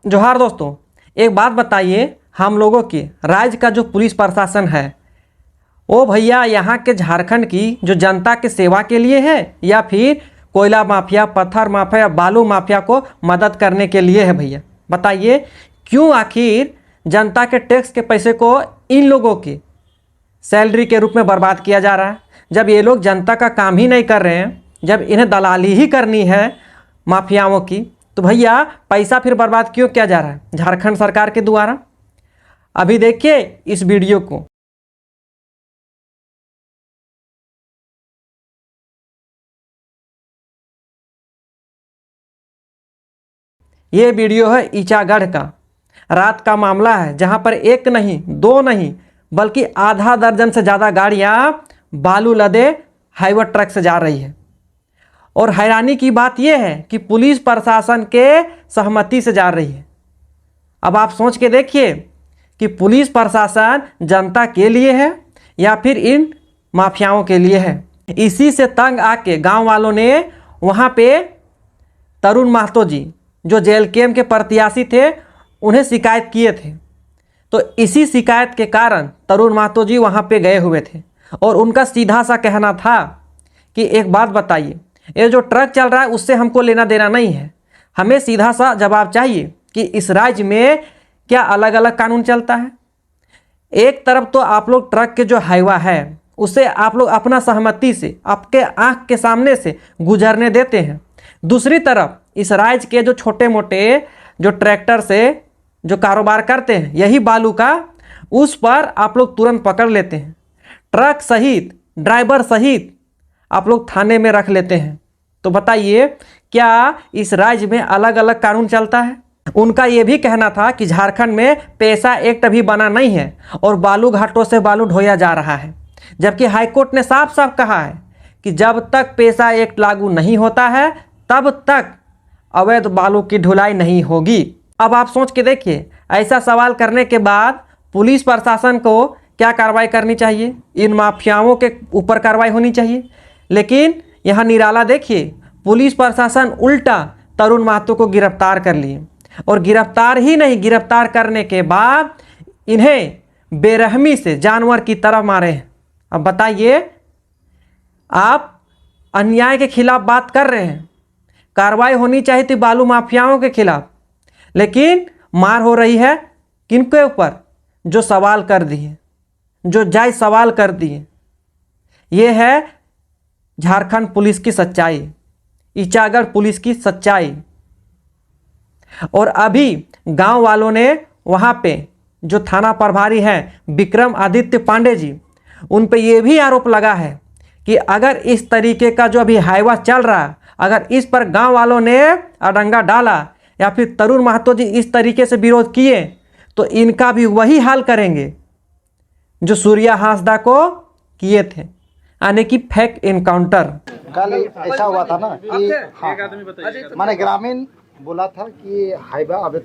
जोहार दोस्तों, एक बात बताइए, हम लोगों की राज्य का जो पुलिस प्रशासन है वो भैया यहाँ के झारखंड की जो जनता के सेवा के लिए है या फिर कोयला माफिया, पत्थर माफिया, बालू माफिया को मदद करने के लिए है? भैया बताइए, क्यों आखिर जनता के टैक्स के पैसे को इन लोगों की सैलरी के रूप में बर्बाद किया जा रहा है? जब ये लोग जनता का काम ही नहीं कर रहे हैं, जब इन्हें दलाली ही करनी है माफियाओं की, तो भैया पैसा फिर बर्बाद क्यों किया जा रहा है झारखंड सरकार के द्वारा? अभी देखिए इस वीडियो को। ये वीडियो है ईचागढ़ का। रात का मामला है जहां पर एक नहीं, दो नहीं, बल्कि आधा दर्जन से ज़्यादा गाड़ियां बालू लदे हाईवे ट्रक से जा रही है। और हैरानी की बात यह है कि पुलिस प्रशासन के सहमति से जा रही है। अब आप सोच के देखिए कि पुलिस प्रशासन जनता के लिए है या फिर इन माफियाओं के लिए है। इसी से तंग आके गांव वालों ने वहां पे तरुण महतो जी, जो जेएलकेएम के प्रत्याशी थे, उन्हें शिकायत किए थे। तो इसी शिकायत के कारण तरुण महतो जी वहां पे गए हुए थे और उनका सीधा सा कहना था कि एक बात बताइए, ये जो ट्रक चल रहा है उससे हमको लेना देना नहीं है, हमें सीधा सा जवाब चाहिए कि इस राज्य में क्या अलग अलग कानून चलता है? एक तरफ तो आप लोग ट्रक के जो हाईवा है उसे आप लोग अपना सहमति से आपके आंख के सामने से गुजरने देते हैं, दूसरी तरफ इस राज्य के जो छोटे मोटे जो ट्रैक्टर से जो कारोबार करते हैं यही बालू का, उस पर आप लोग तुरंत पकड़ लेते हैं, ट्रक सहित ड्राइवर सहित आप लोग थाने में रख लेते हैं। तो बताइए, क्या इस राज्य में अलग अलग कानून चलता है? उनका यह भी कहना था कि झारखंड में पैसा एक्ट अभी बना नहीं है और बालू घाटों से बालू ढोया जा रहा है, जबकि हाईकोर्ट ने साफ साफ कहा है कि जब तक पैसा एक्ट लागू नहीं होता है तब तक अवैध बालू की ढुलाई नहीं होगी। अब आप सोच के देखिए, ऐसा सवाल करने के बाद पुलिस प्रशासन को क्या कार्रवाई करनी चाहिए? इन माफियाओं के ऊपर कार्रवाई होनी चाहिए। लेकिन यहाँ निराला देखिए, पुलिस प्रशासन उल्टा तरुण महतो को गिरफ्तार कर लिए और गिरफ्तार ही नहीं, गिरफ्तार करने के बाद इन्हें बेरहमी से जानवर की तरह मारे हैं। अब बताइए, आप अन्याय के खिलाफ बात कर रहे हैं, कार्रवाई होनी चाहिए थी बालू माफियाओं के खिलाफ, लेकिन मार हो रही है किनके ऊपर? जो सवाल कर दिए, जो जायज सवाल कर दिए। ये है झारखंड पुलिस की सच्चाई, ईचागढ़ पुलिस की सच्चाई। और अभी गांव वालों ने वहां पे जो थाना प्रभारी हैं विक्रम आदित्य पांडे जी, उन पे ये भी आरोप लगा है कि अगर इस तरीके का जो अभी हाईवा चल रहा, अगर इस पर गांव वालों ने अडंगा डाला या फिर तरुण महतो जी इस तरीके से विरोध किए तो इनका भी वही हाल करेंगे जो सूर्या हांसदा को किए थे, यानी कि फेक एनकाउंटर। कल ऐसा हुआ था ना कि माने ग्रामीण बोला था कि हाईवा अवैध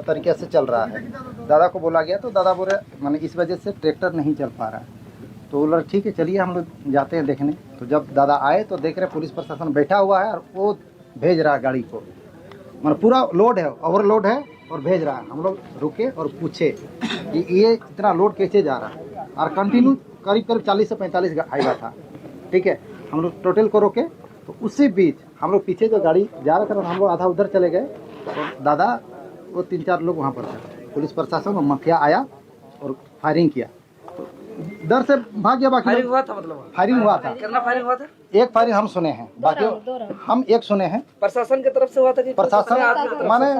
तरीके से चल रहा है। दादा को बोला गया तो दादा बोले माने इस वजह से ट्रैक्टर नहीं चल पा रहा है। तो बोला ठीक है, चलिए हम लोग जाते हैं देखने। तो जब दादा आए तो देख रहे पुलिस प्रशासन बैठा हुआ है और वो भेज रहा है गाड़ी को, मतलब पूरा लोड है, ओवरलोड है और भेज रहा है। हम लोग रुके और पूछे कि ये इतना लोड कैसे जा रहा है, और कंटिन्यू करीब करीब 40 से 45 हाईवा था। ठीक है, हम लोग टोटल को रोके तो उसी बीच हम लोग पीछे जो गाड़ी जा रहा था हम लोग आधा उधर चले गए। तो दादा वो 3-4 लोग वहाँ पर थे, पुलिस प्रशासन और माफिया आया और फायरिंग किया। तो डर से भाग गया। बाकी फायरिंग हुआ था, मतलब फायरिंग हुआ था, कितना फायरिंग हुआ था? एक फायरिंग हम सुने हैं, बाकी हम एक सुने हैं। प्रशासन की तरफ से हुआ था कि प्रशासन माने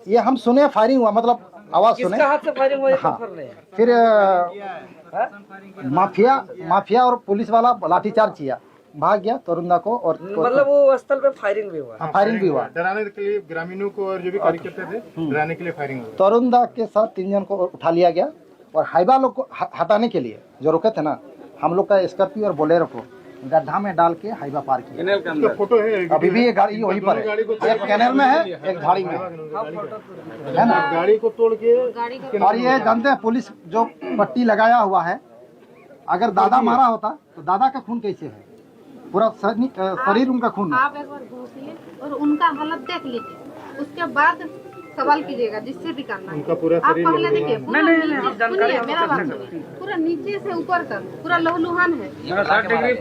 ये हम सुने फायरिंग हुआ, मतलब आवाज सुने। हाथ से फायरिंग हुआ? हाँ, फिर माफिया और पुलिस वाला लाठीचार्ज किया, भाग गया तरुणदा को। और मतलब वो स्थल पे फायरिंग भी हुआ? फायरिंग भी हुआ, डराने के लिए ग्रामीणों को और जो भी कार्यकर्ता थे डराने के लिए फायरिंग हुआ। तरुणदा के साथ 3 जन को उठा लिया गया और हाईवा लोग को हटाने के लिए जो रुके थे ना, हम लोग का स्कॉर्पियो और बोलेरो को गड्ढा में डाल के हाईवा पार किया। फोटो है अभी भी ये गाड़ी वहीं पर है, एक कैनल में है, एक झाड़ी में है ना। गाड़ी को तोड़ के। और ये जानते हैं पुलिस जो पट्टी लगाया हुआ है, अगर दादा मारा होता तो दादा का खून कैसे है, पूरा शरीर उनका खून है। आप एक बार घुसिए और उनका हालत देख लीजिए, उसके बाद सवाल कीजिएगा जिससे भी करना है। उनका पूरा आप शरीर पहले देखिए, पूरा नीचे- सुनिए मेरा बात सुनिए, पूरा नीचे से ऊपर तक पूरा लहूलुहान है,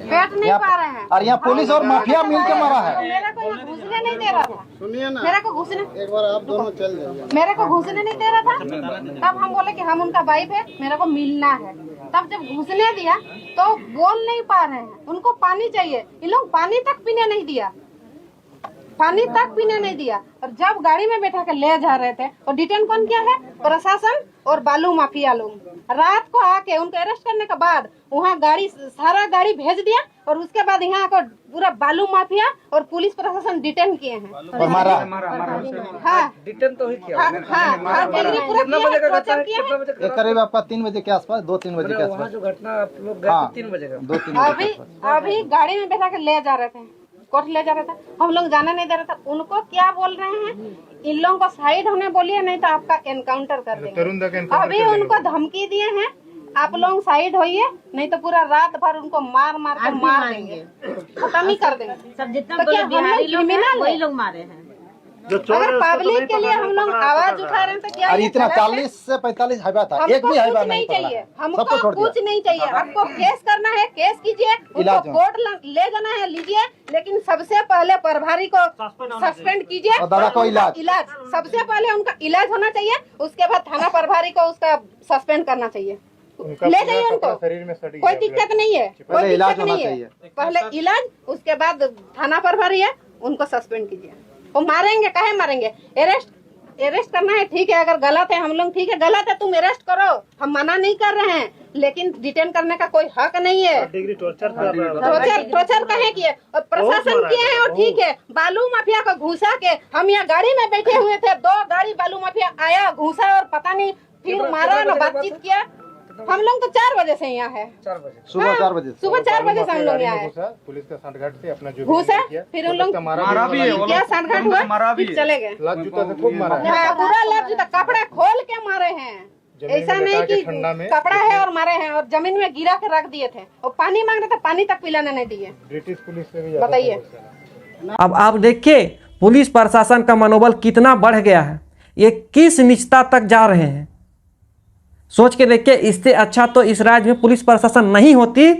बैठ नहीं पा रहे हैं। और यहाँ पुलिस और माफिया मिल के मारा है। मेरे को यहाँ घुसने नहीं दे रहा था, सुनिए ना, मेरे को घुसने, एक बार आप दोनों चल जाइए। मेरे को घुसने नहीं दे रहा था। तब हम बोले कि हम उनका वाइफ है, मेरे को मिलना है। तब जब घुसने दिया तो बोल नहीं पा रहे हैं, उनको पानी चाहिए, इन लोग पानी तक पीने नहीं दिया, पानी तक पीने नहीं दिया। और जब गाड़ी में बैठा के ले जा रहे थे, और डिटेन कौन किया है? प्रशासन और बालू माफिया लोग। रात को आके उनको अरेस्ट करने के बाद वहाँ गाड़ी, सारा गाड़ी भेज दिया, और उसके बाद यहाँ आकर पूरा बालू माफिया और पुलिस प्रशासन डिटेन किए हैं और मारा। हाँ, डिटेन तो ही किया। हाँ, हाँ, बेगरी पूरा किया है, टॉर्चर किया है। ये करीब आपका 3 बजे के आसपास, 2-3 बजे के वहाँ आसपास। जो घटना आप लोग गए हाँ, 3 बजे का। 2-3 बजे अभी के आसपास। अभी गाड़ी में बैठा के ले जा रहे थे, कोर्ट ले जा रहे थे, हम लोग जाने नहीं दे रहे थे। उनको क्या बोल रहे हैं? इन लोगों को साइड होने बोलिए, नहीं तो आपका एनकाउंटर कर देंगे। तरुण दा का एनकाउंटर अभी कर देंगे। उनको धमकी दिए हैं, आप लोग साइड होइए, नहीं तो पूरा रात भर उनको मार मार कर मार देंगे, खत्म ही कर देंगे। सब जितना तो क्या हम बिहारी लोग लोग हैं, criminal वही हैं? लोग मारे हैं। अगर पब्लिक के लिए हम लोग आवाज उठा रहे हैं तो क्या और ये इतना गलत है? 40 से 45 हाइवा था, एक हमको भी हाइवा कुछ नहीं नहीं पड़ा चाहिए, है। हमको सबको छोड़ कुछ दिया। नहीं चाहिए। आपको केस करना है, केस कीजिए, उनको इलाज हो। कोर्ट ले जाना है, लीजिए, लेकिन सबसे पहले प्रभारी को सस्पेंड कीजिए। और दादा को उनका इलाज। सबसे पहले उनका इलाज होना चाहिए, उसके बाद थाना प्रभारी को उसका सस्पेंड करना चाहिए। उनका ले पूरा जाइए कपड़ा उनको, शरीर में सट गया कोई है। दिक्कत नहीं है, कोई पहले इलाज दिक्कत होना नहीं है। चाहिए। पहले इलाज, उसके बाद थाना प्रभारी है, उनको सस्पेंड कीजिए। वो मारेंगे, काहे मारेंगे? अरेस्ट करना है, ठीक है, अगर गलत है हम लोग, ठीक है गलत है, तुम अरेस्ट करो, हम मना नहीं कर रहे हैं, लेकिन डिटेन करने का कोई हक नहीं है। टॉर्चर कहे किए, और प्रशासन किए हैं, और ठीक है, बालू माफिया को घुसा के, हम यहाँ गाड़ी में बैठे हुए थे, 2 गाड़ी बालू माफिया आया, घुसा, और पता नहीं फिर मारा ना, बातचीत किया। हम लोग तो 4 बजे से यहाँ है, 4 बजे। सुबह 4 बजे से। सुबह 4 बजे से हम लोग यहाँ है। घुसा, पुलिस का सांठगांठ से अपना जो घुसा, किया, फिर उन लोग मारा भी है, क्या सांठगांठ हुआ, फिर चले गए। लात जूता से खूब मारा है। हाँ, पूरा लग जूता, कपड़ा खोल के मारे हैं, जमीन ऐसा में नहीं लटा के कि ठंडा में। कपड़ा है और मारे हैं, और जमीन में गिरा के रख दिए थे, और पानी मांग रहे थे, पानी तक पिलाने नहीं दिए। ब्रिटिश पुलिस से भी ज्यादा बताइए। समस्या है। अब आप देखिए पुलिस प्रशासन का मनोबल कितना बढ़ गया है, ये किस निचता तक जा रहे हैं। सोच के देखिए, इससे अच्छा तो इस राज्य में पुलिस प्रशासन नहीं होती,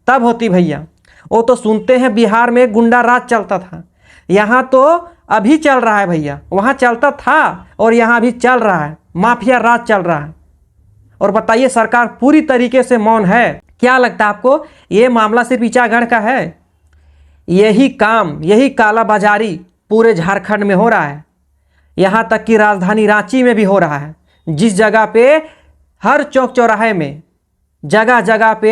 तब होती भैया। वो तो सुनते हैं बिहार में गुंडा राज चलता था, यहाँ तो अभी चल रहा है भैया, वहाँ चलता था और यहाँ भी चल रहा है, माफिया राज चल रहा है। और बताइए सरकार पूरी तरीके से मौन है। क्या लगता है आपको, ये मामला सिर्फ ईचागढ़ का है? यही काम, यही कालाबाजारी पूरे झारखंड में हो रहा है, यहाँ तक कि राजधानी रांची में भी हो रहा है। जिस जगह पे हर चौक चौराहे में जगह जगह पे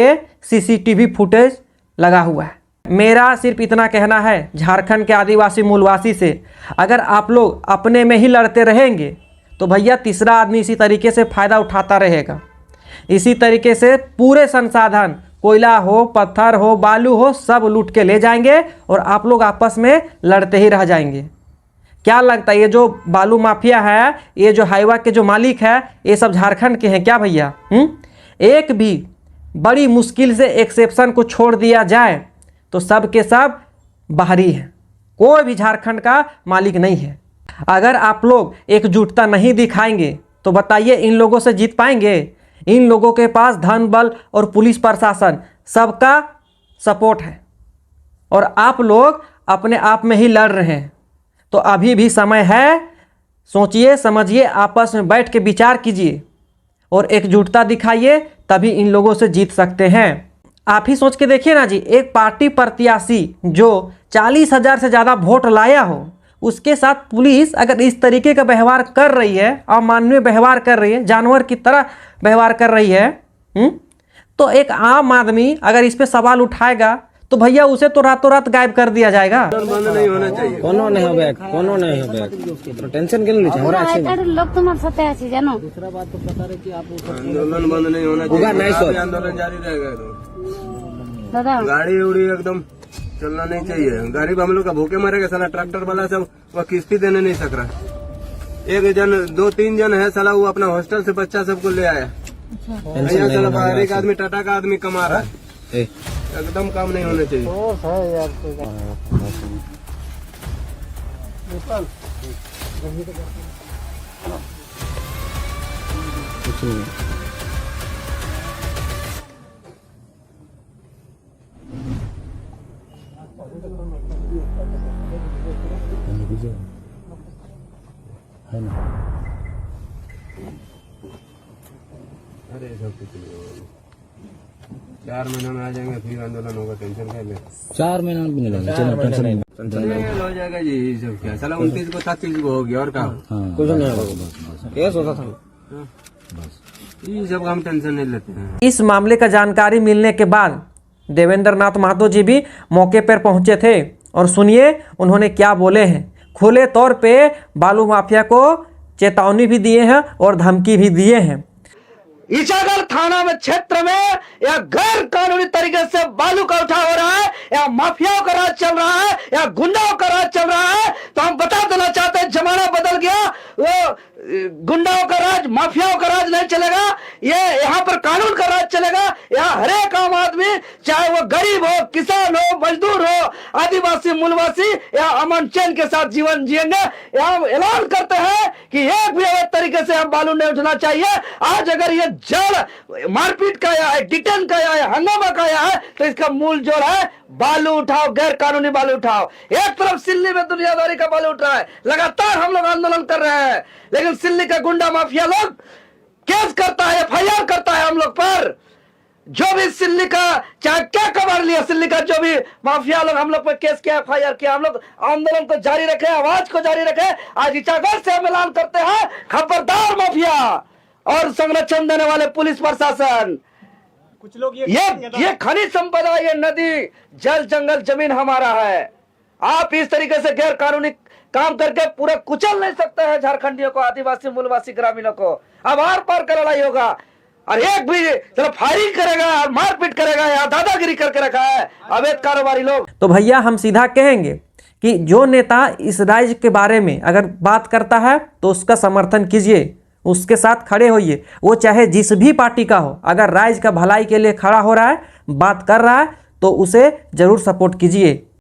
सीसीटीवी फुटेज लगा हुआ है। मेरा सिर्फ इतना कहना है झारखंड के आदिवासी मूलवासी से, अगर आप लोग अपने में ही लड़ते रहेंगे तो भैया तीसरा आदमी इसी तरीके से फ़ायदा उठाता रहेगा। इसी तरीके से पूरे संसाधन, कोयला हो, पत्थर हो, बालू हो, सब लूट के ले जाएंगे और आप लोग आपस में लड़ते ही रह जाएंगे। क्या लगता है ये जो बालू माफिया है, ये जो हाईवा के जो मालिक है, ये सब झारखंड के हैं क्या भैया? एक भी बड़ी मुश्किल से एक्सेप्शन को छोड़ दिया जाए तो सब के सब बाहरी हैं, कोई भी झारखंड का मालिक नहीं है। अगर आप लोग एकजुटता नहीं दिखाएंगे तो बताइए इन लोगों से जीत पाएंगे? इन लोगों के पास धन बल और पुलिस प्रशासन सबका सपोर्ट है, और आप लोग अपने आप में ही लड़ रहे हैं। तो अभी भी समय है, सोचिए समझिए, आपस में बैठ के विचार कीजिए और एकजुटता दिखाइए, तभी इन लोगों से जीत सकते हैं। आप ही सोच के देखिए ना जी, एक पार्टी प्रत्याशी जो 40,000 से ज़्यादा वोट लाया हो, उसके साथ पुलिस अगर इस तरीके का व्यवहार कर रही है, अमानवीय व्यवहार कर रही है, जानवर की तरह व्यवहार कर रही है, तो एक आम आदमी अगर इस पे सवाल उठाएगा तो भैया उसे तो रातों रात गायब कर दिया जाएगा। बंद नहीं होना चाहिए, कोनो नहीं होबे, कोनो नहीं होबे, तो टेंशन क्यों लीजिए? हमरा अच्छे लोग तुम्हारे साथ আছে জানো। दूसरा बात तो पता रहे कि आप आंदोलन बंद नहीं होना चाहिए, नहीं सर, आंदोलन जारी रहेगा। दादा गाड़ी उड़ी एकदम चलना नहीं चाहिए, गरीब हम लोग का भूखे मरेगा साला। ट्रैक्टर वाला सब वो किस्ती देने नहीं सक रहा। एक जन 2-3 जन है साला, वो अपना हॉस्टल से बच्चा सबको ले आया, यहाँ साला बाहर एक आदमी टाटा का आदमी कमा रहा है, एकदम काम नहीं होना चाहिए। अरे सब कुछ नहीं होगा। 4 महीने में आ जाएंगे, फिर आंदोलन होगा, टेंशन क्या ले। 4 महीना भी नहीं लगेगा, चलो टेंशन नहीं। हो जाएगा जी, ये सब क्या साला 29 को 27 को हो गया और क्या कुछ नहीं होगा, केस होता था बस। ये सब हम टेंशन नहीं लेते हैं। इस मामले का जानकारी मिलने के बाद देवेंद्र नाथ महतो जी भी मौके पर पहुंचे थे और सुनिए उन्होंने क्या बोले हैं। खुले तौर पे बालू माफिया को चेतावनी भी दिए हैं और धमकी भी दिए हैं। ईचागढ़ थाना में क्षेत्र में या गैर कानूनी तरीके से बालू का उठाव हो रहा है, या माफियाओं का राज चल रहा है, या गुंडाओं का राज चल रहा है, तो हम बता देना चाहते हैं जमाना बदल गया। वो गुंडाओं का राज, माफियाओं का राज नहीं चलेगा, ये यहाँ पर कानून का राज चलेगा। यहाँ हर एक आम आदमी, चाहे वो गरीब हो, किसान हो, मजदूर हो, आदिवासी, मूलवासी, या अमन चैन के साथ जीवन जिएंगे। यहाँ ऐलान करते हैं कि एक भी अवैध तरीके से हम बालू नहीं उठना चाहिए। आज अगर ये जड़ मारपीट का या डिटेन का या हंगामा का या है, तो इसका मूल जोड़ है बालू उठाओ, गैर कानूनी बालू उठाओ। एक तरफ सिल्ली में दुनियादारी का बालू उठ रहा है, लगातार हम लोग आंदोलन कर रहे हैं, लेकिन सिल्ली का गुंडा माफिया लोग केस करता है, FIR करता है हम लोग पर। जो भी सिल्ली का चाहे क्या कबाड़ लिया, सिल्ली का जो भी माफिया लोग हम लोग पर केस किया, FIR किया। हम लोग आंदोलन को जारी रखे, आवाज को जारी रखे। आज ईचागढ़ से हम ऐलान करते हैं, खबरदार माफिया और संरक्षण देने वाले पुलिस प्रशासन। कुछ लोग ये खनिज संपदा, ये नदी, जल, जंगल, जमीन हमारा है। आप इस तरीके से गैर कानूनी काम करके पूरा कुचल नहीं सकते हैं झारखंडियों को, आदिवासी, मूलवासी, ग्रामीणों को। अब आर पार का लड़ाई होगा, और एक भी चलो फायरिंग करेगा और मारपीट करेगा या दादागिरी करके रखा है अवैध कारोबारी लोग। तो भैया हम सीधा कहेंगे कि जो नेता इस राज्य के बारे में अगर बात करता है तो उसका समर्थन कीजिए, उसके साथ खड़े होइए। वो चाहे जिस भी पार्टी का हो, अगर राज्य का भलाई के लिए खड़ा हो रहा है, बात कर रहा है, तो उसे जरूर सपोर्ट कीजिए।